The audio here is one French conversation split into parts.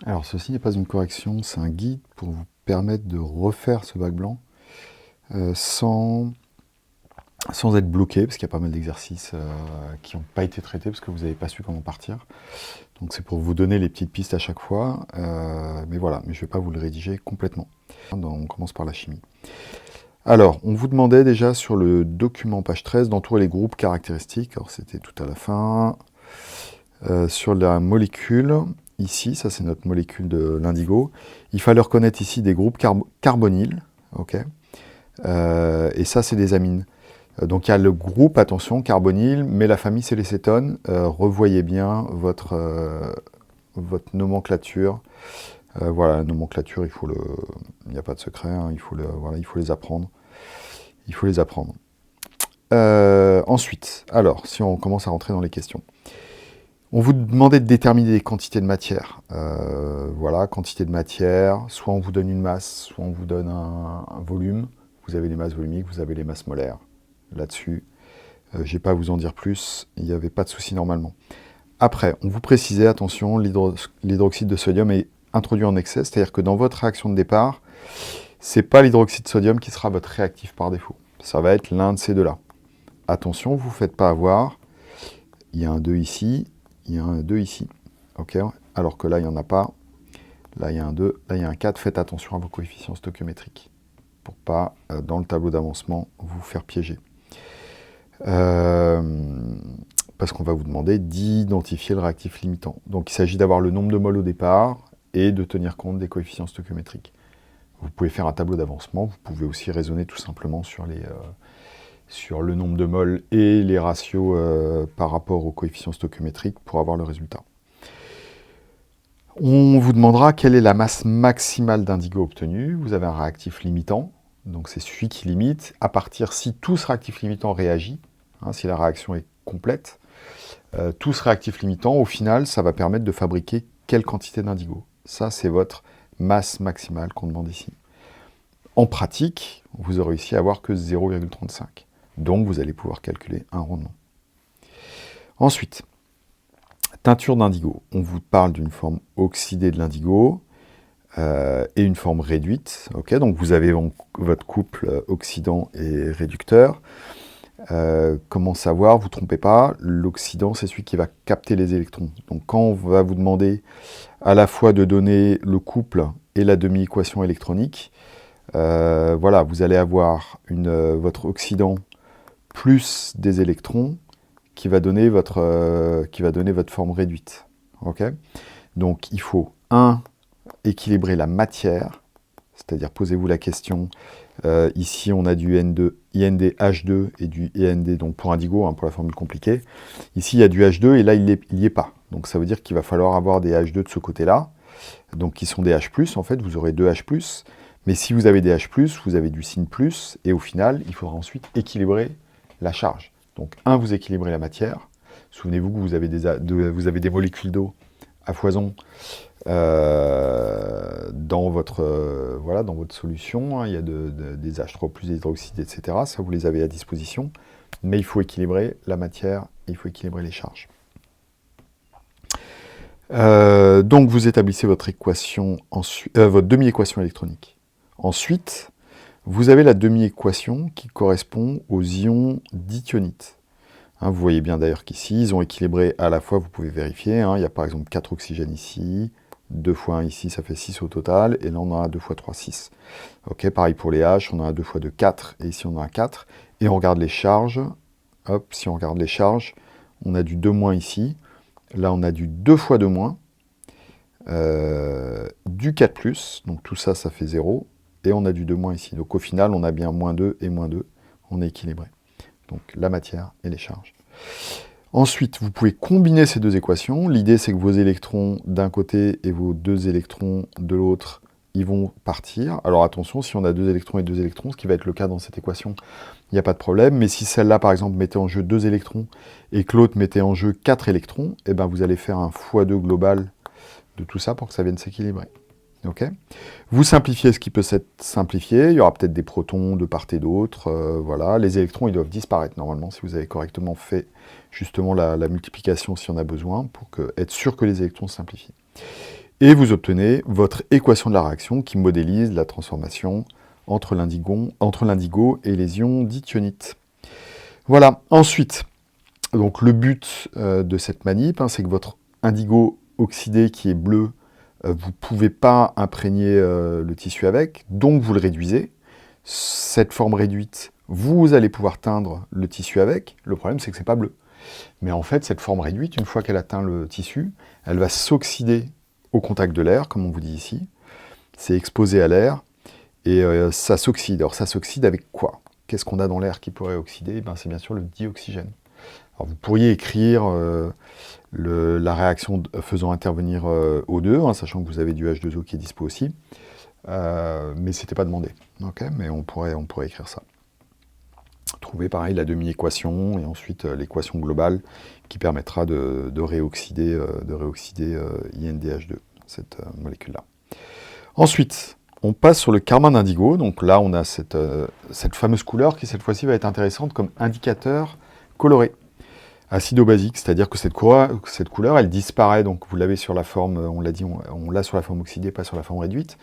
Alors, ceci n'est pas une correction, c'est un guide pour vous permettre de refaire ce bac blanc sans être bloqué, parce qu'il y a pas mal d'exercices qui n'ont pas été traités parce que vous n'avez pas su comment partir. Donc c'est pour vous donner les petites pistes à chaque fois, mais voilà, mais je ne vais pas vous le rédiger complètement. Donc, on commence par la chimie. Alors, on vous demandait déjà sur le document page 13 d'entourer les groupes caractéristiques, alors c'était tout à la fin, sur la molécule, ici, ça c'est notre molécule de l'indigo, il fallait reconnaître ici des groupes carbonyles, ok, et ça c'est des amines. Donc il y a le groupe, attention, carbonyle, mais la famille c'est les cétones. Revoyez bien votre nomenclature. Voilà, la nomenclature, il n'y a pas de secret, hein, voilà, il faut les apprendre. Il faut les apprendre. Ensuite, alors, si on commence à rentrer dans les questions. On vous demandait de déterminer des quantités de matière. Voilà, quantité de matière, soit on vous donne une masse, soit on vous donne un volume. Vous avez les masses volumiques, vous avez les masses molaires. Là-dessus, je n'ai pas à vous en dire plus, il n'y avait pas de souci normalement. Après, on vous précisait, attention, l'hydroxyde de sodium est introduit en excès, c'est-à-dire que dans votre réaction de départ, ce n'est pas l'hydroxyde de sodium qui sera votre réactif par défaut. Ça va être l'un de ces deux-là. Attention, vous ne vous faites pas avoir. Il y a un 2 ici, il y a un 2 ici. Okay, alors que là, il n'y en a pas. Là, il y a un 2, là, il y a un 4. Faites attention à vos coefficients stoichiométriques pour pas, dans le tableau d'avancement, vous faire piéger. Parce qu'on va vous demander d'identifier le réactif limitant. Donc il s'agit d'avoir le nombre de moles au départ et de tenir compte des coefficients stoichiométriques. Vous pouvez faire un tableau d'avancement, vous pouvez aussi raisonner tout simplement sur le nombre de moles et les ratios par rapport aux coefficients stoichiométriques pour avoir le résultat. On vous demandera quelle est la masse maximale d'indigo obtenue. Vous avez un réactif limitant, donc c'est celui qui limite, à partir si tout ce réactif limitant réagit, hein, si la réaction est complète, tout ce réactif limitant, au final, ça va permettre de fabriquer quelle quantité d'indigo. Ça, c'est votre masse maximale qu'on demande ici. En pratique, vous aurez réussi à avoir que 0,35. Donc, vous allez pouvoir calculer un rendement. Ensuite, teinture d'indigo. On vous parle d'une forme oxydée de l'indigo et une forme réduite. Okay, donc, vous avez votre couple oxydant et réducteur. Comment savoir? Vous ne trompez pas, l'oxydant, c'est celui qui va capter les électrons. Donc, quand on va vous demander à la fois de donner le couple et la demi-équation électronique, voilà, vous allez avoir votre oxydant plus des électrons qui va donner votre forme réduite. Okay, donc, il faut, équilibrer la matière, c'est-à-dire posez-vous la question, ici on a du INDH2 et du IND, donc pour indigo, hein, pour la formule compliquée. Ici il y a du H2 et là il n'y est pas. Donc ça veut dire qu'il va falloir avoir des H2 de ce côté-là, donc qui sont des H+, en fait, vous aurez 2 H+, mais si vous avez des H+, vous avez du SIN+, et au final, il faudra ensuite équilibrer la charge. Donc vous équilibrez la matière. Souvenez-vous que vous avez des molécules d'eau à foison dans votre solution, hein, il y a des H3+, des hydroxydes, etc. Ça, vous les avez à disposition. Mais il faut équilibrer la matière, il faut équilibrer les charges. Donc, vous établissez votre équation, votre demi-équation électronique. Ensuite, vous avez la demi-équation qui correspond aux ions dithionite. Hein, vous voyez bien d'ailleurs qu'ici, ils ont équilibré à la fois, vous pouvez vérifier, hein, il y a par exemple 4 oxygènes ici, 2 fois 1 ici, ça fait 6 au total, et là on en a 2 fois 3, 6. Ok, pareil pour les H, on en a 2 fois 2, 4, et ici on en a 4. Et on regarde les charges, hop, si on regarde les charges, on a du 2- ici, là on a du 2 fois 2-, du 4+, donc tout ça, ça fait 0, et on a du 2- ici. Donc au final, on a bien -2 et -2, on est équilibré. Donc la matière et les charges. Ensuite, vous pouvez combiner ces deux équations. L'idée, c'est que vos électrons d'un côté et vos 2 électrons de l'autre, ils vont partir. Alors attention, si on a 2 électrons et 2 électrons, ce qui va être le cas dans cette équation, il n'y a pas de problème. Mais si celle-là, par exemple, mettait en jeu 2 électrons et que l'autre mettait en jeu 4 électrons, eh ben, vous allez faire un x2 global de tout ça pour que ça vienne s'équilibrer. Okay, vous simplifiez ce qui peut s'être simplifié, il y aura peut-être des protons de part et d'autre, voilà. Les électrons, ils doivent disparaître normalement, si vous avez correctement fait justement la multiplication si on a besoin, pour être sûr que les électrons se simplifient. et vous obtenez votre équation de la réaction qui modélise la transformation entre l'indigo et les ions dithionite. Voilà, ensuite, donc le but de cette manip, c'est que votre indigo oxydé qui est bleu, vous ne pouvez pas imprégner le tissu avec, donc vous le réduisez. Cette forme réduite, vous allez pouvoir teindre le tissu avec. Le problème, c'est que ce n'est pas bleu. Mais en fait, cette forme réduite, une fois qu'elle atteint le tissu, elle va s'oxyder au contact de l'air, comme on vous dit ici. C'est exposé à l'air, et ça s'oxyde. Alors ça s'oxyde avec quoi? Qu'est-ce qu'on a dans l'air qui pourrait oxyder? C'est bien sûr le dioxygène. Alors, vous pourriez écrire la réaction faisant intervenir O2, sachant que vous avez du H2O qui est dispo aussi, mais ce n'était pas demandé. Okay, mais on pourrait écrire ça. Trouver pareil la demi-équation et ensuite l'équation globale qui permettra de réoxyder INDH2, cette molécule-là. Ensuite, on passe sur le carmin d'indigo. Donc là, on a cette fameuse couleur qui, cette fois-ci, va être intéressante comme indicateur coloré. Acido-basique, c'est-à-dire que cette couleur, elle disparaît. Donc vous l'avez sur la forme, on l'a dit, on l'a sur la forme oxydée, pas sur la forme réduite.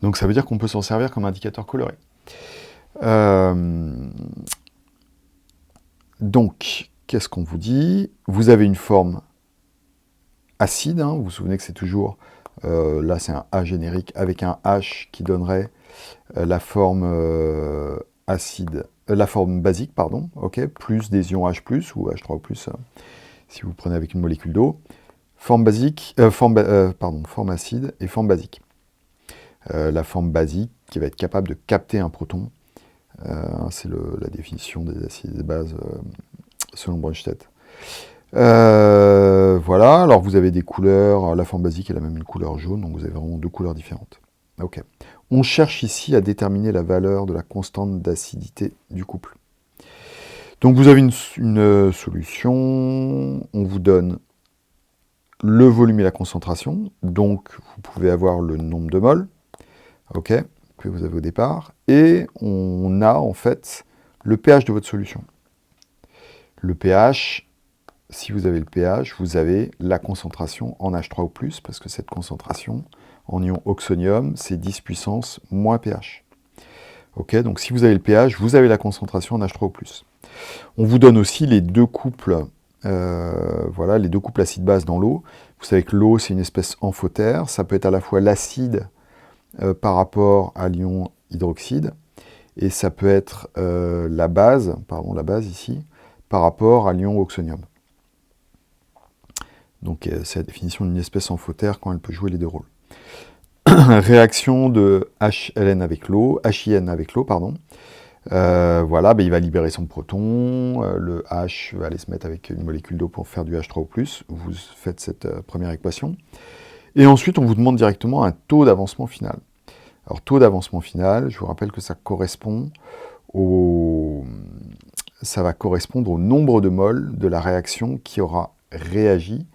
Donc ça veut dire qu'on peut s'en servir comme indicateur coloré. Donc, qu'est-ce qu'on vous dit? Vous avez une forme acide, vous vous souvenez que c'est toujours, là c'est un A générique, avec un H qui donnerait la forme acide, la forme basique, pardon, ok, plus des ions H+, ou H3+, si vous prenez avec une molécule d'eau. Forme basique, forme acide et forme basique. La forme basique qui va être capable de capter un proton. C'est la définition des acides et des bases selon Brønsted. Voilà, alors vous avez des couleurs, la forme basique elle a même une couleur jaune, donc vous avez vraiment deux couleurs différentes. Ok. On cherche ici à déterminer la valeur de la constante d'acidité du couple. Donc vous avez une solution, on vous donne le volume et la concentration, donc vous pouvez avoir le nombre de moles, ok, que vous avez au départ, et on a en fait le pH de votre solution. Le pH, si vous avez le pH, vous avez la concentration en H3O+, parce que cette concentration en ion oxonium, c'est 10 puissance moins pH. Ok, donc si vous avez le pH, vous avez la concentration en H3O+. On vous donne aussi les deux couples, voilà, les deux couples acide-base dans l'eau. Vous savez que l'eau, c'est une espèce amphotère, ça peut être à la fois l'acide par rapport à l'ion hydroxyde, et ça peut être la base ici, par rapport à l'ion oxonium. Donc c'est la définition d'une espèce amphotère quand elle peut jouer les deux rôles. Réaction de HLN avec l'eau, HIN avec l'eau, pardon. Voilà, il va libérer son proton, le H va aller se mettre avec une molécule d'eau pour faire du H3O+, vous faites cette première équation. Et ensuite, on vous demande directement un taux d'avancement final. Alors, taux d'avancement final, je vous rappelle que ça va correspondre au nombre de moles de la réaction qui aura réagi.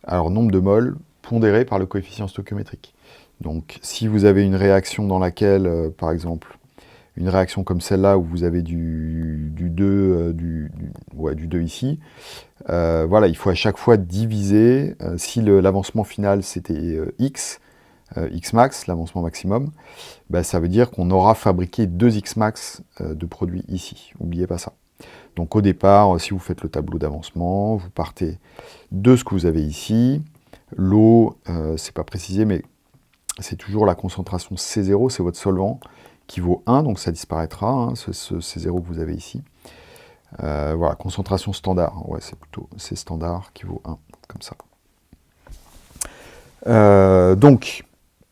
Alors, nombre de moles pondéré par le coefficient stoichiométrique. Donc, si vous avez une réaction dans laquelle, par exemple, une réaction comme celle-là, où vous avez du 2 ici, voilà, il faut à chaque fois diviser, si l'avancement final c'était x, x max, l'avancement maximum, ça veut dire qu'on aura fabriqué 2 x max de produits ici, n'oubliez pas ça. Donc au départ, si vous faites le tableau d'avancement, vous partez de ce que vous avez ici. L'eau, c'est pas précisé, mais c'est toujours la concentration C0, c'est votre solvant, qui vaut 1, donc ça disparaîtra, ce C0 que vous avez ici. Voilà, concentration standard, ouais, c'est standard qui vaut 1, comme ça. Donc,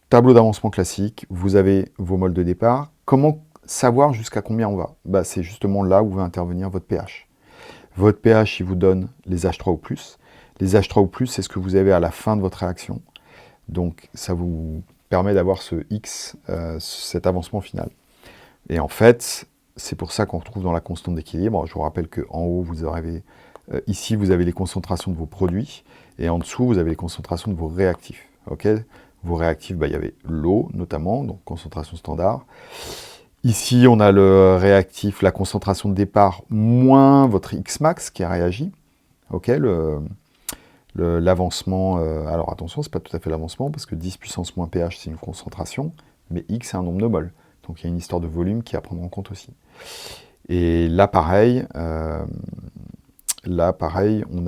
tableau d'avancement classique, vous avez vos moles de départ. Comment savoir jusqu'à combien on va? C'est justement là où va intervenir votre pH. Votre pH, il vous donne les H3O+. Les H3O+, c'est ce que vous avez à la fin de votre réaction. Donc, ça vous permet d'avoir ce X, cet avancement final. Et en fait, c'est pour ça qu'on retrouve dans la constante d'équilibre. Je vous rappelle qu'en haut, vous avez, ici, vous avez les concentrations de vos produits, et en dessous, vous avez les concentrations de vos réactifs. Okay, vos réactifs, il y avait l'eau, notamment, donc concentration standard. Ici, on a le réactif, la concentration de départ, moins votre X max qui a réagi. Okay, l'avancement, alors attention, c'est pas tout à fait l'avancement, parce que 10 puissance moins pH, c'est une concentration, mais X, c'est un nombre de moles. Donc il y a une histoire de volume qui est à prendre en compte aussi. Et là, pareil, on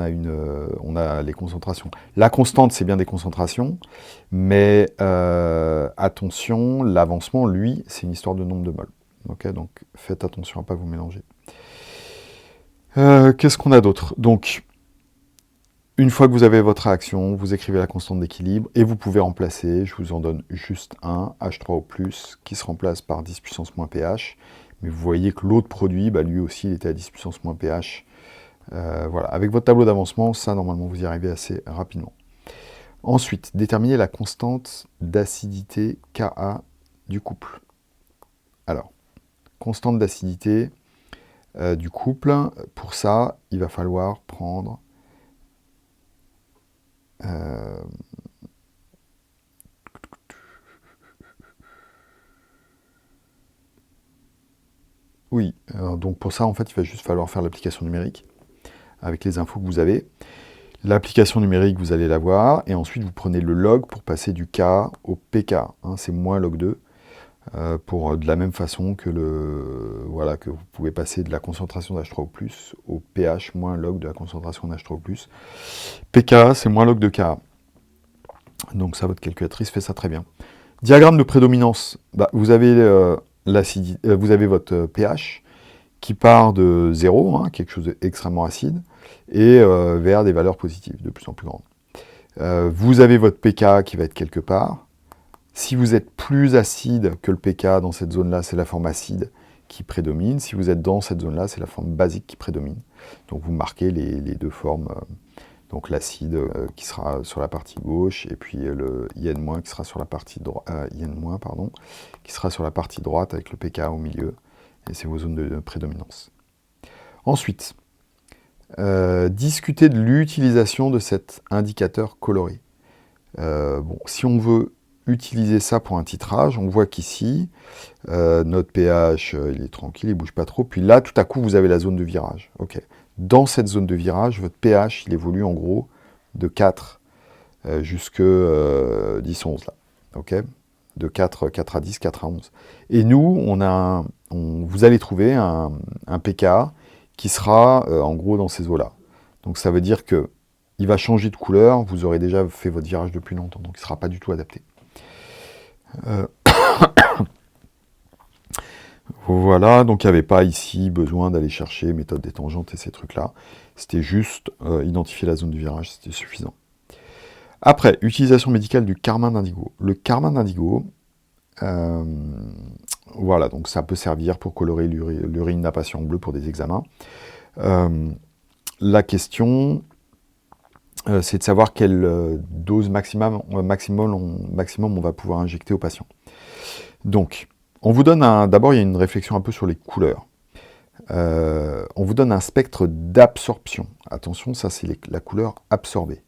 a les concentrations. La constante, c'est bien des concentrations, mais attention, l'avancement, lui, c'est une histoire de nombre de moles. Okay, donc faites attention à ne pas vous mélanger. Qu'est-ce qu'on a d'autre? Donc, une fois que vous avez votre réaction, vous écrivez la constante d'équilibre et vous pouvez remplacer, je vous en donne juste un, H3O+, qui se remplace par 10 puissance moins pH. Mais vous voyez que l'autre produit, bah, lui aussi, il était à 10 puissance moins pH. Voilà. Avec votre tableau d'avancement, ça, normalement, vous y arrivez assez rapidement. Ensuite, déterminer la constante d'acidité Ka du couple. Alors, constante d'acidité du couple, pour ça, il va falloir prendre oui, donc pour ça, en fait, il va juste falloir faire l'application numérique avec les infos que vous avez. L'application numérique, vous allez la voir, et ensuite vous prenez le log pour passer du K au PK. Hein, c'est moins log 2, de la même façon que, que vous pouvez passer de la concentration d'H3O+, au pH moins log de la concentration d'H3O+. PK, c'est moins log de K. Donc ça, votre calculatrice fait ça très bien. Diagramme de prédominance, bah, vous avez votre pH qui part de 0, hein, quelque chose d'extrêmement acide, et vers des valeurs positives, de plus en plus grandes. Vous avez votre pK qui va être quelque part. Si vous êtes plus acide que le pK dans cette zone-là, c'est la forme acide qui prédomine. Si vous êtes dans cette zone-là, c'est la forme basique qui prédomine. Donc vous marquez les deux formes, donc l'acide qui sera sur la partie gauche, et puis le IN- qui sera sur la partie qui sera sur la partie droite avec le pK au milieu. Et c'est vos zones de prédominance. Ensuite, discuter de l'utilisation de cet indicateur coloré. Bon, si on veut utiliser ça pour un titrage, on voit qu'ici, notre pH, il est tranquille, il ne bouge pas trop. Puis là, tout à coup, vous avez la zone de virage. Okay. Dans cette zone de virage, votre pH, il évolue en gros de 4 jusqu'à 10-11. Là. Okay, de 4 à 10, 4 à 11. Et nous, vous allez trouver un pK qui sera en gros dans ces eaux-là. Donc ça veut dire que il va changer de couleur, vous aurez déjà fait votre virage depuis longtemps, donc il ne sera pas du tout adapté. Voilà, donc il n'y avait pas ici besoin d'aller chercher méthode des tangentes et ces trucs-là. C'était juste identifier la zone de virage, c'était suffisant. Après, utilisation médicale du carmin d'indigo. Le carmin d'indigo, voilà, donc ça peut servir pour colorer l'urine d'un patient bleu pour des examens. La question, c'est de savoir quelle dose maximum on va pouvoir injecter au patient. Donc, on vous donne d'abord, il y a une réflexion un peu sur les couleurs. On vous donne un spectre d'absorption. Attention, ça c'est la couleur absorbée.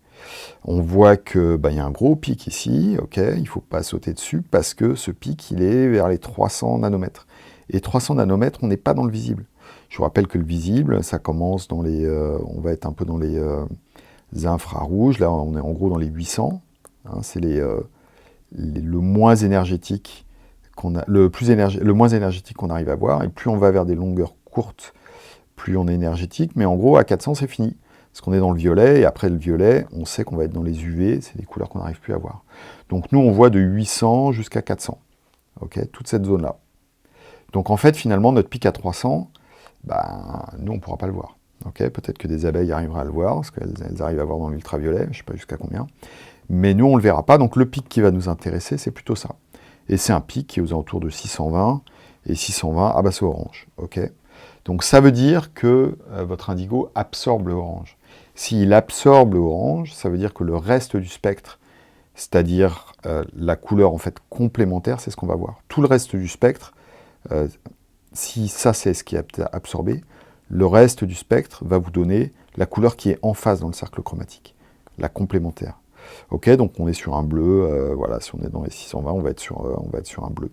On voit que y a un gros pic ici, ok, il ne faut pas sauter dessus parce que ce pic, il est vers les 300 nanomètres. Et 300 nanomètres, on n'est pas dans le visible. Je vous rappelle que le visible, ça commence dans les... on va être un peu dans les infrarouges, là on est en gros dans les 800. Hein, c'est le moins énergétique le moins énergétique qu'on arrive à voir. Et plus on va vers des longueurs courtes, plus on est énergétique. Mais en gros, à 400, c'est fini. Parce qu'on est dans le violet, et après le violet, on sait qu'on va être dans les UV, c'est des couleurs qu'on n'arrive plus à voir. Donc nous, on voit de 800 jusqu'à 400, okay, toute cette zone-là. Donc en fait, finalement, notre pic à 300, nous, on ne pourra pas le voir. Okay, peut-être que des abeilles arriveront à le voir, parce qu'elles arrivent à voir dans l'ultraviolet, je ne sais pas jusqu'à combien. Mais nous, on ne le verra pas, donc le pic qui va nous intéresser, c'est plutôt ça. Et c'est un pic qui est aux alentours de 620, et 620, c'est orange. Okay, donc ça veut dire que votre indigo absorbe le orange. S'il absorbe le orange, ça veut dire que le reste du spectre, c'est-à-dire la couleur en fait complémentaire, c'est ce qu'on va voir. Tout le reste du spectre, si ça c'est ce qui est absorbé, le reste du spectre va vous donner la couleur qui est en face dans le cercle chromatique, la complémentaire. Ok, donc on est sur un bleu, voilà, si on est dans les 620, on va être sur un bleu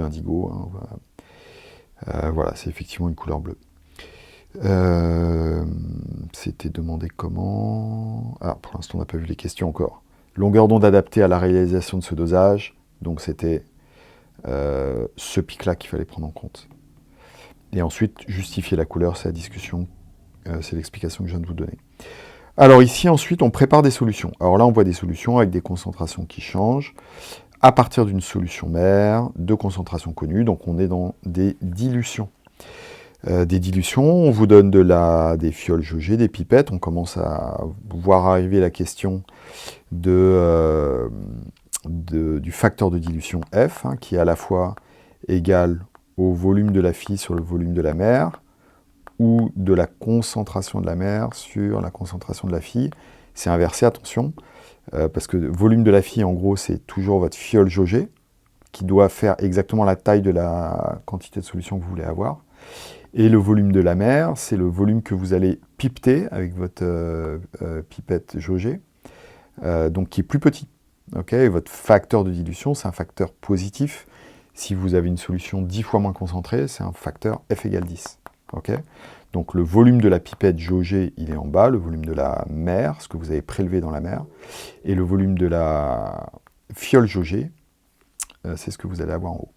indigo. Hein, voilà, c'est effectivement une couleur bleue. C'était demandé comment? Ah, pour l'instant, on n'a pas vu les questions encore. Longueur d'onde adaptée à la réalisation de ce dosage. Donc, c'était ce pic-là qu'il fallait prendre en compte. Et ensuite, justifier la couleur, c'est la discussion, c'est l'explication que je viens de vous donner. Alors ici, ensuite, on prépare des solutions. Alors là, on voit des solutions avec des concentrations qui changent à partir d'une solution mère, de concentration connue. Donc on est dans des dilutions. On vous donne des fioles jaugées, des pipettes. On commence à voir arriver la question du facteur de dilution F, hein, qui est à la fois égal au volume de la fille sur le volume de la mère, ou de la concentration de la mère sur la concentration de la fille. C'est inversé, attention, parce que le volume de la fille, en gros, c'est toujours votre fiole jaugée, qui doit faire exactement la taille de la quantité de solution que vous voulez avoir. Et le volume de la mère, c'est le volume que vous allez pipeter avec votre pipette jaugée, donc qui est plus petit. Okay, et votre facteur de dilution, c'est un facteur positif. Si vous avez une solution 10 fois moins concentrée, c'est un facteur F égale 10. Okay, donc le volume de la pipette jaugée, il est en bas, le volume de la mer, ce que vous avez prélevé dans la mer, et le volume de la fiole jaugée, c'est ce que vous allez avoir en haut.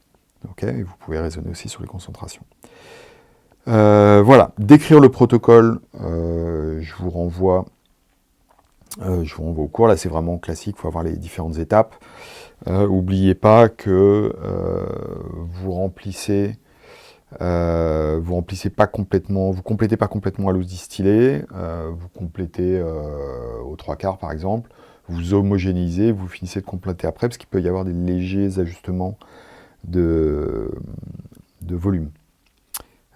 Okay, et vous pouvez raisonner aussi sur les concentrations. Voilà, décrire le protocole, je vous renvoie au cours. Là, c'est vraiment classique, il faut avoir les différentes étapes. N'oubliez pas que vous remplissez pas complètement, vous complétez pas complètement à l'eau distillée, vous complétez aux 3/4 par exemple, vous homogénéisez, vous finissez de compléter après, parce qu'il peut y avoir des légers ajustements de volume.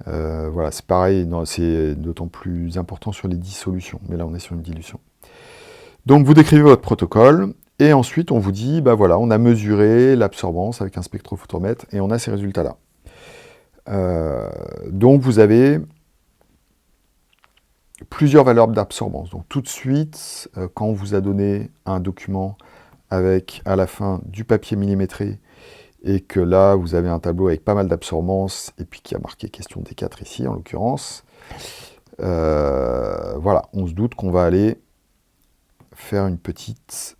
Voilà, c'est pareil, c'est d'autant plus important sur les dissolutions, mais là on est sur une dilution. Donc vous décrivez votre protocole, et ensuite on vous dit, bah voilà, on a mesuré l'absorbance avec un spectrophotomètre, et on a ces résultats-là. Donc vous avez plusieurs valeurs d'absorbance. Donc tout de suite, quand on vous a donné un document avec à la fin du papier millimétré, et que là vous avez un tableau avec pas mal d'absorbance, et puis qui a marqué question D4 ici en l'occurrence, voilà, on se doute qu'on va aller faire une petite...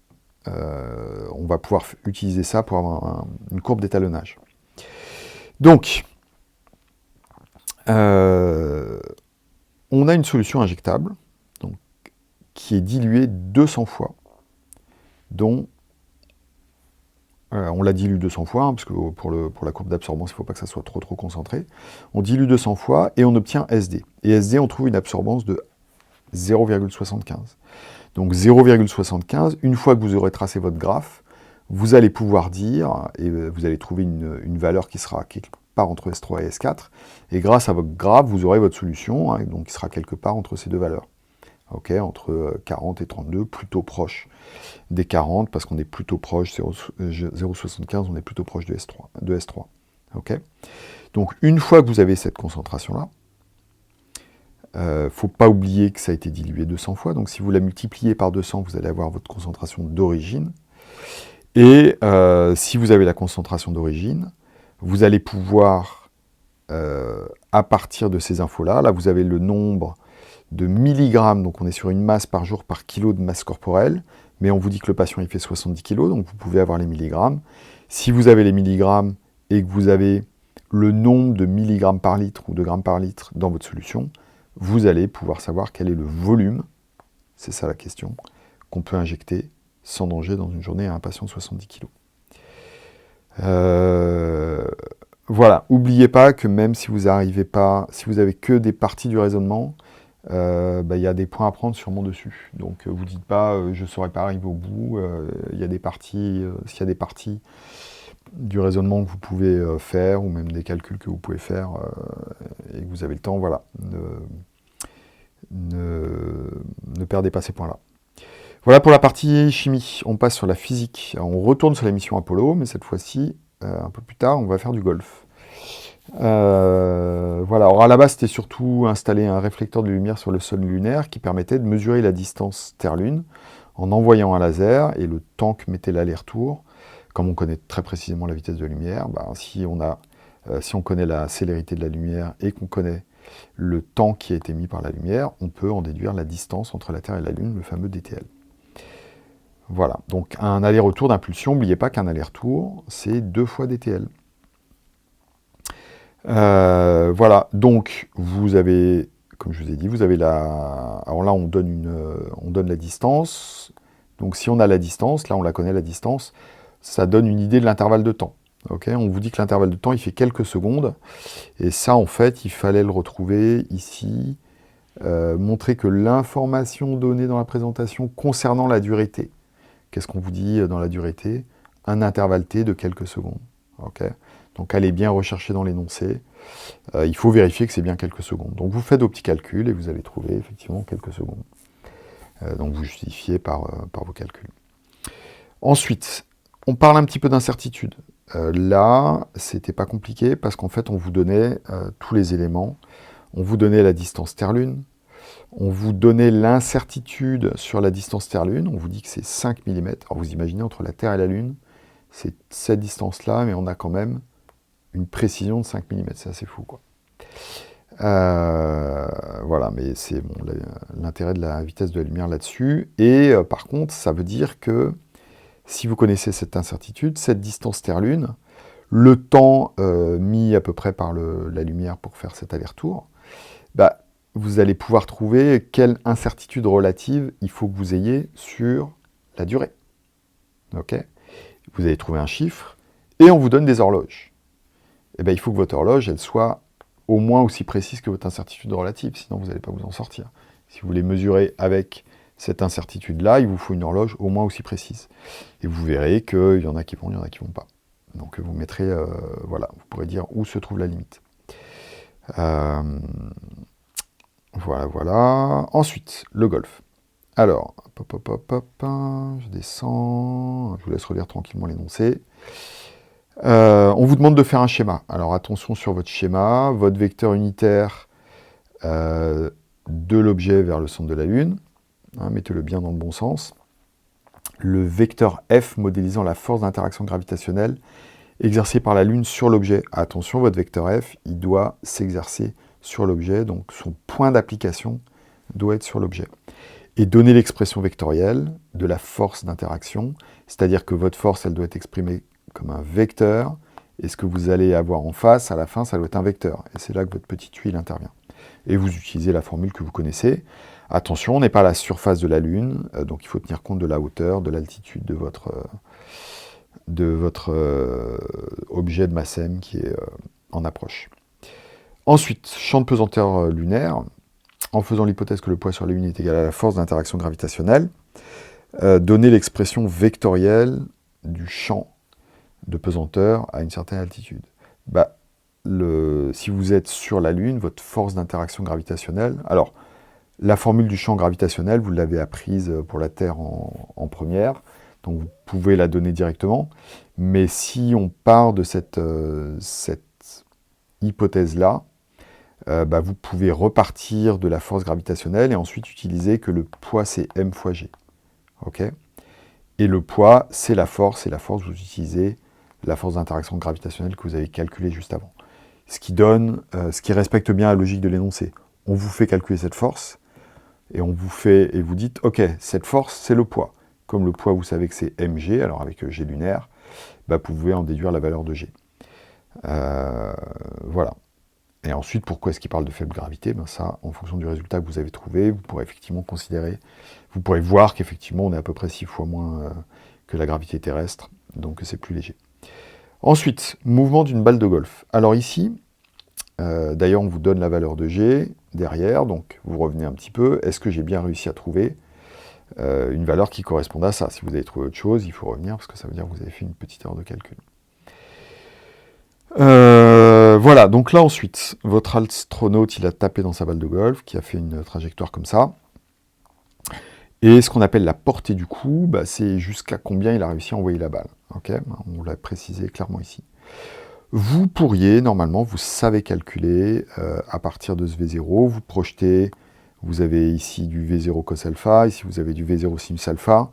on va pouvoir utiliser ça pour avoir une courbe d'étalonnage. Donc, on a une solution injectable, donc, qui est diluée 200 fois, dont on la dilue 200 fois, hein, parce que pour la courbe d'absorbance, il ne faut pas que ça soit trop concentré. On dilue 200 fois et on obtient SD. Et SD, on trouve une absorbance de 0,75. Donc 0,75, une fois que vous aurez tracé votre graphe, vous allez pouvoir dire, et vous allez trouver une valeur qui sera quelque part entre S3 et S4, et grâce à votre graphe, vous aurez votre solution, hein, donc qui sera quelque part entre ces deux valeurs. Okay, entre 40 et 32, plutôt proche des 40, parce qu'on est plutôt proche, 0,75, on est plutôt proche de S3. Okay, donc une fois que vous avez cette concentration-là, faut pas oublier que ça a été dilué 200 fois, donc si vous la multipliez par 200, vous allez avoir votre concentration d'origine. Et si vous avez la concentration d'origine, vous allez pouvoir, à partir de ces infos-là, là vous avez le nombre de milligrammes, donc on est sur une masse par jour par kilo de masse corporelle, mais on vous dit que le patient il fait 70 kg, donc vous pouvez avoir les milligrammes. Si vous avez les milligrammes et que vous avez le nombre de milligrammes par litre ou de grammes par litre dans votre solution, vous allez pouvoir savoir quel est le volume, c'est ça la question, qu'on peut injecter sans danger dans une journée à un patient de 70 kg. Voilà, n'oubliez pas que même si vous n'arrivez pas, si vous avez que des parties du raisonnement, y a des points à prendre sûrement dessus. Donc vous dites pas je ne saurais pas arriver au bout, il y a des parties, s'il y a des parties du raisonnement que vous pouvez faire, ou même des calculs que vous pouvez faire, et que vous avez le temps, voilà, ne perdez pas ces points-là. Voilà pour la partie chimie. On passe sur la physique. Alors, on retourne sur la mission Apollo, mais cette fois-ci, un peu plus tard, on va faire du golf. Voilà. Alors à la base, c'était surtout installer un réflecteur de lumière sur le sol lunaire qui permettait de mesurer la distance Terre-Lune en envoyant un laser et le temps que mettait l'aller-retour. Comme on connaît très précisément la vitesse de la lumière, si on connaît la célérité de la lumière et qu'on connaît le temps qui a été mis par la lumière, on peut en déduire la distance entre la Terre et la Lune, le fameux DTL. Voilà, donc un aller-retour d'impulsion, n'oubliez pas qu'un aller-retour, c'est 2 fois DTL. Voilà, donc vous avez, comme je vous ai dit, vous avez la... Alors là, on donne la distance. Donc si on a la distance, là on la connaît la distance, ça donne une idée de l'intervalle de temps. Okay, on vous dit que l'intervalle de temps, il fait quelques secondes. Et ça, en fait, il fallait le retrouver ici. Montrer que l'information donnée dans la présentation concernant la durée T, qu'est-ce qu'on vous dit dans la durée T? Un intervalle T de quelques secondes. Okay, donc allez bien rechercher dans l'énoncé. Il faut vérifier que c'est bien quelques secondes. Donc vous faites vos petits calculs et vous allez trouver effectivement quelques secondes. Donc vous justifiez par vos calculs. Ensuite, on parle un petit peu d'incertitude. Là, c'était pas compliqué parce qu'en fait, on vous donnait tous les éléments. On vous donnait la distance Terre-Lune. On vous donnait l'incertitude sur la distance Terre-Lune. On vous dit que c'est 5 mm. Alors vous imaginez, entre la Terre et la Lune, c'est cette distance-là, mais on a quand même une précision de 5 mm. C'est assez fou, quoi. Voilà, mais c'est bon, l'intérêt de la vitesse de la lumière là-dessus. Et par contre, ça veut dire que si vous connaissez cette incertitude, cette distance Terre-Lune, le temps mis à peu près par la lumière pour faire cet aller-retour, bah, vous allez pouvoir trouver quelle incertitude relative il faut que vous ayez sur la durée. Okay, vous allez trouver un chiffre, et on vous donne des horloges. Et ben, il faut que votre horloge, elle soit au moins aussi précise que votre incertitude relative, sinon vous n'allez pas vous en sortir. Si vous voulez mesurer avec cette incertitude-là, il vous faut une horloge au moins aussi précise. Et vous verrez qu'il y en a qui vont, il y en a qui ne vont pas. Donc vous mettrez, voilà, vous pourrez dire où se trouve la limite. Voilà. Ensuite, le golf. Alors, je descends, je vous laisse relire tranquillement l'énoncé. On vous demande de faire un schéma. Alors attention sur votre schéma, votre vecteur unitaire de l'objet vers le centre de la Lune, hein, mettez-le bien dans le bon sens. Le vecteur F modélisant la force d'interaction gravitationnelle exercée par la Lune sur l'objet. Attention, votre vecteur F, il doit s'exercer sur l'objet, donc son point d'application doit être sur l'objet. Et donner l'expression vectorielle de la force d'interaction, c'est-à-dire que votre force, elle doit être exprimée comme un vecteur, et ce que vous allez avoir en face, à la fin, ça doit être un vecteur. Et c'est là que votre petit tuile intervient. Et vous utilisez la formule que vous connaissez. Attention, on n'est pas à la surface de la Lune, donc il faut tenir compte de la hauteur, de l'altitude de votre objet de masse m qui est en approche. Ensuite, champ de pesanteur lunaire, en faisant l'hypothèse que le poids sur la Lune est égal à la force d'interaction gravitationnelle, donner l'expression vectorielle du champ de pesanteur à une certaine altitude. Bah, si vous êtes sur la Lune, votre force d'interaction gravitationnelle... Alors, la formule du champ gravitationnel, vous l'avez apprise pour la Terre en première, donc vous pouvez la donner directement. Mais si on part de cette hypothèse-là, bah, vous pouvez repartir de la force gravitationnelle et ensuite utiliser que le poids, c'est m fois g. Okay, et le poids, c'est la force, vous utilisez la force d'interaction gravitationnelle que vous avez calculée juste avant. Ce qui respecte bien la logique de l'énoncé. On vous fait calculer cette force, et vous dites, ok, cette force, c'est le poids. Comme le poids, vous savez que c'est mg, alors avec g lunaire, bah, vous pouvez en déduire la valeur de g. Voilà. Et ensuite, pourquoi est-ce qu'il parle de faible gravité? Ben ça, en fonction du résultat que vous avez trouvé, vous pourrez effectivement considérer, vous pourrez voir qu'effectivement, on est à peu près 6 fois moins que la gravité terrestre, donc c'est plus léger. Ensuite, mouvement d'une balle de golf. Alors ici, d'ailleurs, on vous donne la valeur de G derrière, donc vous revenez un petit peu. Est-ce que j'ai bien réussi à trouver une valeur qui corresponde à ça? Si vous avez trouvé autre chose, il faut revenir, parce que ça veut dire que vous avez fait une petite erreur de calcul. Voilà, donc là ensuite, votre astronaute, il a tapé dans sa balle de golf, qui a fait une trajectoire comme ça. Et ce qu'on appelle la portée du coup, bah, c'est jusqu'à combien il a réussi à envoyer la balle. Okay, on l'a précisé clairement ici. Vous pourriez, normalement, vous savez calculer à partir de ce V0, vous projetez, vous avez ici du V0 cos alpha, ici vous avez du V0 sinus alpha,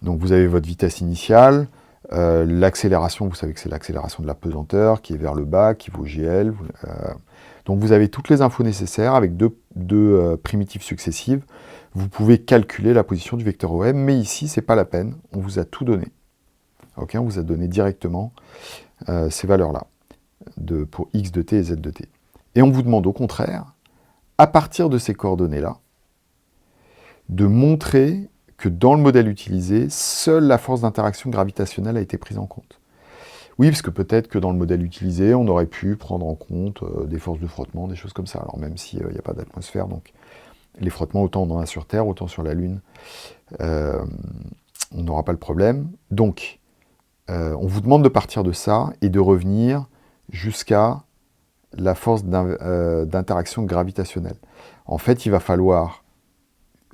donc vous avez votre vitesse initiale, L'accélération, vous savez que c'est l'accélération de la pesanteur qui est vers le bas, qui vaut GL. Donc vous avez toutes les infos nécessaires avec deux primitives successives. Vous pouvez calculer la position du vecteur OM, mais ici, ce n'est pas la peine. On vous a tout donné. Okay, on vous a donné directement ces valeurs-là, pour x de t et z de t. Et on vous demande au contraire, à partir de ces coordonnées-là, de montrer que dans le modèle utilisé, seule la force d'interaction gravitationnelle a été prise en compte. Oui, parce que peut-être que dans le modèle utilisé, on aurait pu prendre en compte des forces de frottement, des choses comme ça. Alors même s'il n'y a pas d'atmosphère, donc les frottements, autant on en a sur Terre, autant sur la Lune, on n'aura pas le problème. Donc, on vous demande de partir de ça et de revenir jusqu'à la force d'interaction gravitationnelle. En fait, il va falloir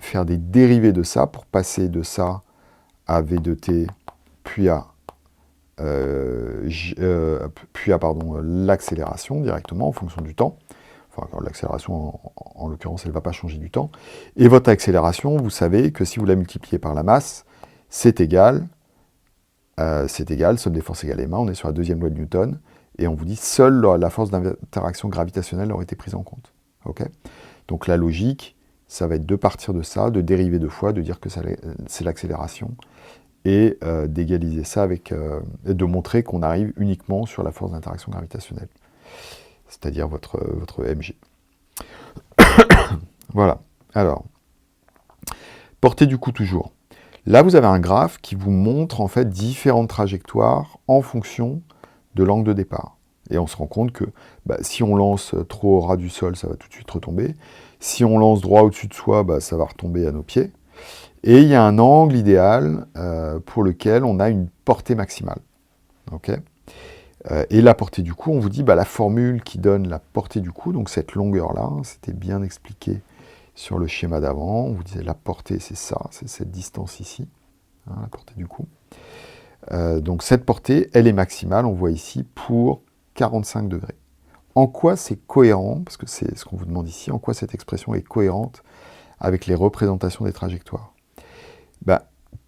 faire des dérivés de ça pour passer de ça à V de t, puis à l'accélération directement en fonction du temps. Enfin, l'accélération, en l'occurrence, elle ne va pas changer du temps. Et votre accélération, vous savez que si vous la multipliez par la masse, c'est égal, somme des forces égale ma, on est sur la deuxième loi de Newton, et on vous dit seule la force d'interaction gravitationnelle aurait été prise en compte. Okay, donc la logique, ça va être de partir de ça, de dériver deux fois, de dire que c'est l'accélération, et d'égaliser ça avec, de montrer qu'on arrive uniquement sur la force d'interaction gravitationnelle, c'est-à-dire votre mg. Voilà. Alors, portée du coup toujours. Là, vous avez un graphe qui vous montre en fait différentes trajectoires en fonction de l'angle de départ. Et on se rend compte que si on lance trop au ras du sol, ça va tout de suite retomber. Si on lance droit au-dessus de soi, ça va retomber à nos pieds. Et il y a un angle idéal pour lequel on a une portée maximale. Okay, et la portée du coup, on vous dit la formule qui donne la portée du coup, donc cette longueur-là, c'était bien expliqué sur le schéma d'avant. On vous disait la portée, c'est ça, c'est cette distance ici, hein, la portée du coup. Donc cette portée, elle est maximale, on voit ici, pour 45 degrés. En quoi c'est cohérent, parce que c'est ce qu'on vous demande ici, en quoi cette expression est cohérente avec les représentations des trajectoires?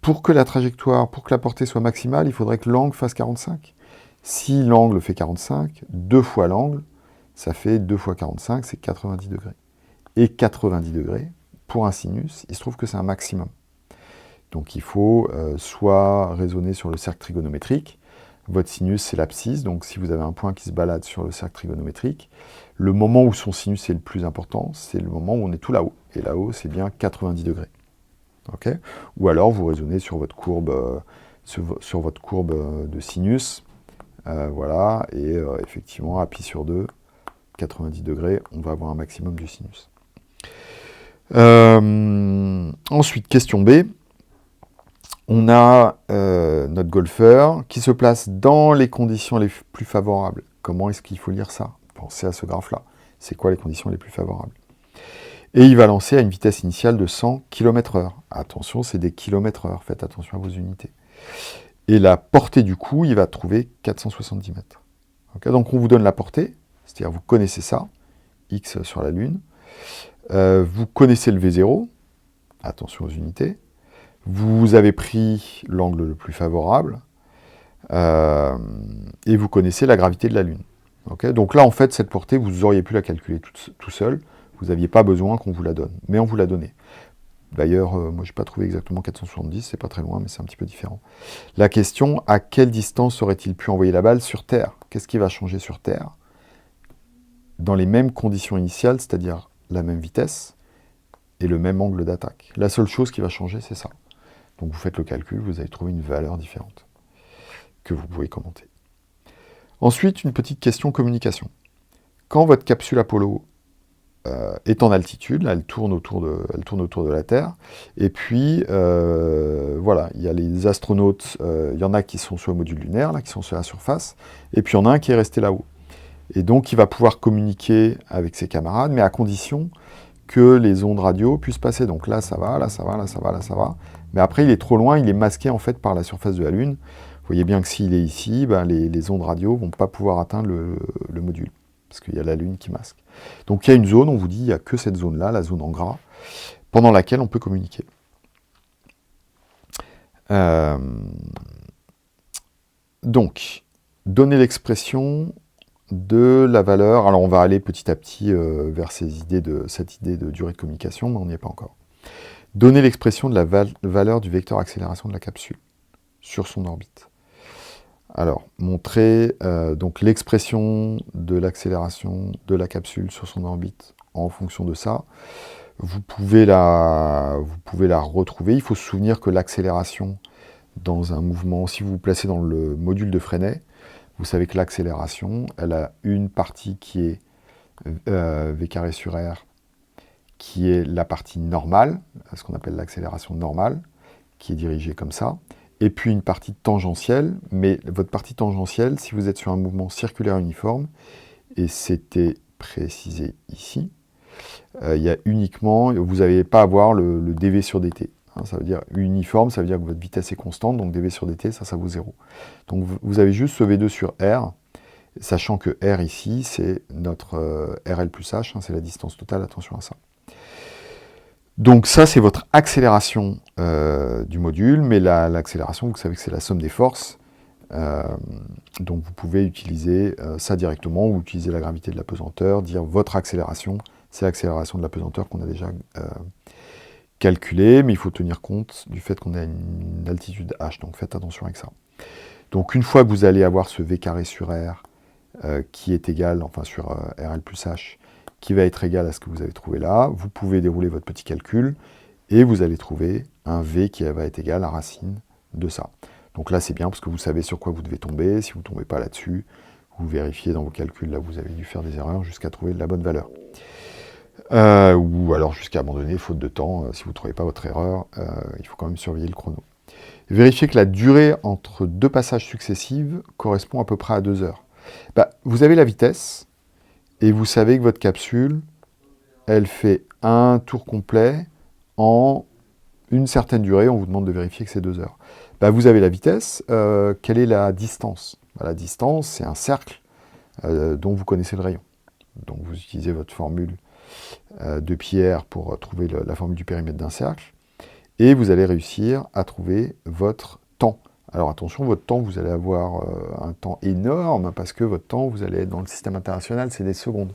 Pour que la trajectoire, pour que la portée soit maximale, il faudrait que l'angle fasse 45. Si l'angle fait 45, 2 fois l'angle, ça fait 2 fois 45, c'est 90 degrés. Et 90 degrés, pour un sinus, il se trouve que c'est un maximum. Donc il faut soit raisonner sur le cercle trigonométrique. Votre sinus, c'est l'abscisse, donc si vous avez un point qui se balade sur le cercle trigonométrique, le moment où son sinus est le plus important, c'est le moment où on est tout là-haut. Et là-haut, c'est bien 90 degrés. Okay, ou alors vous raisonnez sur votre courbe, de sinus, voilà, et effectivement, à pi sur 2, 90 degrés, on va avoir un maximum du sinus. Ensuite, question B. On a notre golfeur qui se place dans les conditions les plus favorables. Comment est-ce qu'il faut lire ça? Pensez à ce graphe-là. C'est quoi les conditions les plus favorables? Et il va lancer à une vitesse initiale de 100 km/h. Attention, c'est des km/h, faites attention à vos unités. Et la portée du coup, il va trouver 470 mètres. Okay, donc on vous donne la portée, c'est-à-dire vous connaissez ça, x sur la Lune. Vous connaissez le V0, attention aux unités. Vous avez pris l'angle le plus favorable, et vous connaissez la gravité de la Lune. Okay, donc là, en fait, cette portée, vous auriez pu la calculer tout seul. Vous n'aviez pas besoin qu'on vous la donne, mais on vous l'a donnée. D'ailleurs, moi, je n'ai pas trouvé exactement 470, c'est pas très loin, mais c'est un petit peu différent. La question, à quelle distance aurait-il pu envoyer la balle sur Terre? Qu'est-ce qui va changer sur Terre? Dans les mêmes conditions initiales, c'est-à-dire la même vitesse et le même angle d'attaque. La seule chose qui va changer, c'est ça. Donc vous faites le calcul, vous allez trouver une valeur différente que vous pouvez commenter. Ensuite, une petite question communication. Quand votre capsule Apollo est en altitude, là, elle tourne autour de la Terre, et puis voilà, il y a les astronautes, il y en a qui sont sur le module lunaire, là, qui sont sur la surface, et puis il y en a un qui est resté là-haut. Et donc il va pouvoir communiquer avec ses camarades, mais à condition que les ondes radio puissent passer. Donc là ça va, là ça va, là ça va, là ça va. Mais après il est trop loin, il est masqué en fait par la surface de la Lune. Vous voyez bien que s'il est ici, les ondes radio ne vont pas pouvoir atteindre le module, parce qu'il y a la Lune qui masque. Donc il y a une zone, on vous dit, il n'y a que cette zone-là, la zone en gras, pendant laquelle on peut communiquer. Donc, donner l'expression de la valeur. Alors, on va aller petit à petit vers cette idée de durée de communication, mais on n'y est pas encore. Donner l'expression de la valeur du vecteur accélération de la capsule sur son orbite. Alors, montrer donc l'expression de l'accélération de la capsule sur son orbite en fonction de ça. Vous pouvez la retrouver. Il faut se souvenir que l'accélération dans un mouvement, si vous vous placez dans le module de Freinet, vous savez que l'accélération, elle a une partie qui est v carré sur r, qui est la partie normale, ce qu'on appelle l'accélération normale, qui est dirigée comme ça, et puis une partie tangentielle, mais votre partie tangentielle, si vous êtes sur un mouvement circulaire uniforme, et c'était précisé ici, il y a uniquement, vous n'allez pas avoir le dv sur dt. Hein, ça veut dire uniforme, ça veut dire que votre vitesse est constante, donc dv sur dt, ça vaut 0. Donc vous avez juste ce v2 sur r, sachant que r ici, c'est notre rl plus h, hein, c'est la distance totale, attention à ça. Donc ça, c'est votre accélération du module, mais l'accélération, vous savez que c'est la somme des forces, donc vous pouvez utiliser ça directement, ou utiliser la gravité de la pesanteur, dire votre accélération, c'est l'accélération de la pesanteur qu'on a déjà calculée, mais il faut tenir compte du fait qu'on a une altitude h, donc faites attention avec ça. Donc une fois que vous allez avoir ce v carré sur r qui est égal, enfin sur rl plus h, qui va être égal à ce que vous avez trouvé là, vous pouvez dérouler votre petit calcul, et vous allez trouver un v qui va être égal à racine de ça. Donc là, c'est bien, parce que vous savez sur quoi vous devez tomber. Si vous ne tombez pas là-dessus, vous vérifiez dans vos calculs, là, vous avez dû faire des erreurs jusqu'à trouver la bonne valeur. Ou alors jusqu'à abandonner, faute de temps, si vous ne trouvez pas votre erreur, il faut quand même surveiller le chrono. Vérifiez que la durée entre deux passages successifs correspond à peu près à 2 heures. Vous avez la vitesse, et vous savez que votre capsule, elle fait un tour complet en une certaine durée. On vous demande de vérifier que c'est 2 heures. Vous avez la vitesse. Quelle est la distance? La distance, c'est un cercle dont vous connaissez le rayon. Donc vous utilisez votre formule de Pierre pour trouver la formule du périmètre d'un cercle. Et vous allez réussir à trouver votre temps. Alors attention, votre temps, vous allez avoir un temps énorme, parce que votre temps, vous allez être dans le système international, c'est des secondes.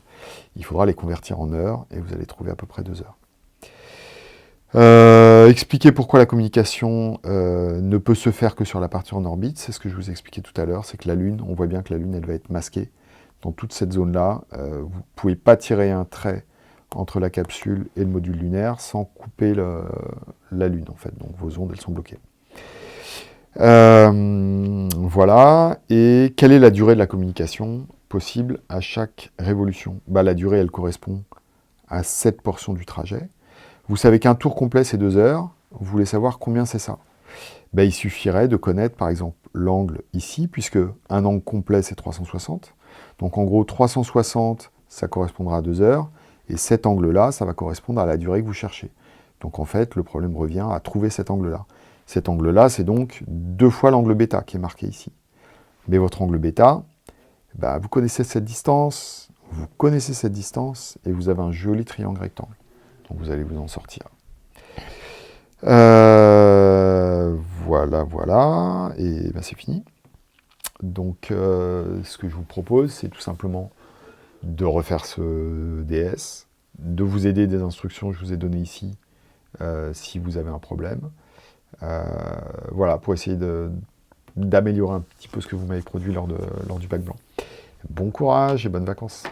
Il faudra les convertir en heures, et vous allez trouver à peu près 2 heures. Expliquer pourquoi la communication ne peut se faire que sur la partie en orbite, c'est ce que je vous ai expliqué tout à l'heure, c'est que la Lune, on voit bien que la Lune, elle va être masquée dans toute cette zone-là. Vous ne pouvez pas tirer un trait entre la capsule et le module lunaire sans couper la Lune, en fait. Donc vos ondes, elles sont bloquées. Voilà. Et quelle est la durée de la communication possible à chaque révolution? La durée, elle correspond à cette portion du trajet. Vous savez qu'un tour complet, c'est 2 heures. Vous voulez savoir combien c'est ça? Il suffirait de connaître, par exemple, l'angle ici, puisque un angle complet, c'est 360. Donc, en gros, 360, ça correspondra à 2 heures. Et cet angle-là, ça va correspondre à la durée que vous cherchez. Donc, en fait, le problème revient à trouver cet angle-là. Cet angle-là, c'est donc 2 fois l'angle bêta qui est marqué ici. Mais votre angle bêta, vous connaissez cette distance, et vous avez un joli triangle rectangle. Donc vous allez vous en sortir. Voilà, et c'est fini. Donc ce que je vous propose, c'est tout simplement de refaire ce DS, de vous aider des instructions que je vous ai données ici, si vous avez un problème. Voilà, pour essayer d'améliorer un petit peu ce que vous m'avez produit lors du bac blanc. Bon courage et bonnes vacances.